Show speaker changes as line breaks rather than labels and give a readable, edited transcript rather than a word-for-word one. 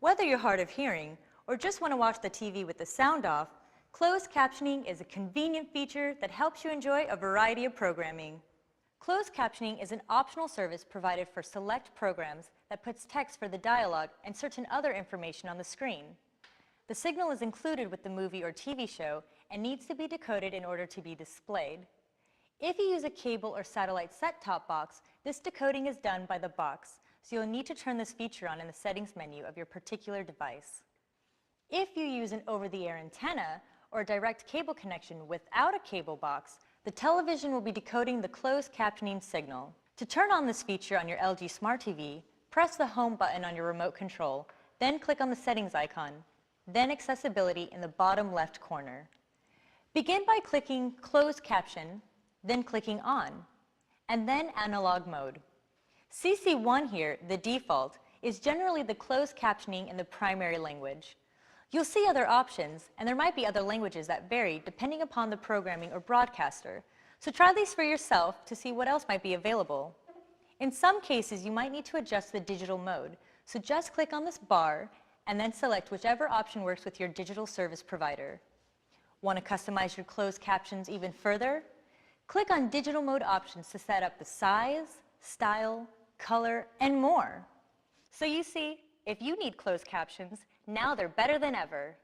Whether you're hard of hearing or just want to watch the TV with the sound off, closed captioning is a convenient feature that helps you enjoy a variety of programming. Closed captioning is an optional service provided for select programs that puts text for the dialogue and certain other information on the screen. The signal is included with the movie or TV show and needs to be decoded in order to be displayed. If you use a cable or satellite set-top box, this decoding is done by the box, so you'll need to turn this feature on in the settings menu of your particular device. If you use an over-the-air antenna or a direct cable connection without a cable box, the television will be decoding the closed captioning signal. To turn on this feature on your LG Smart TV, press the Home button on your remote control, then click on the Settings icon, then Accessibility in the bottom left corner. Begin by clicking Closed Caption, then clicking On, and then Analog Mode. CC1 here, the default, is generally the closed captioning in the primary language. You'll see other options, and there might be other languages that vary depending upon the programming or broadcaster, so try these for yourself to see what else might be available. In some cases, you might need to adjust the digital mode, so just click on this bar and then select whichever option works with your digital service provider. Want to customize your closed captions even further? Click on Digital Mode options to set up the size, style, color, and more. So you see, if you need closed captions, now they're better than ever.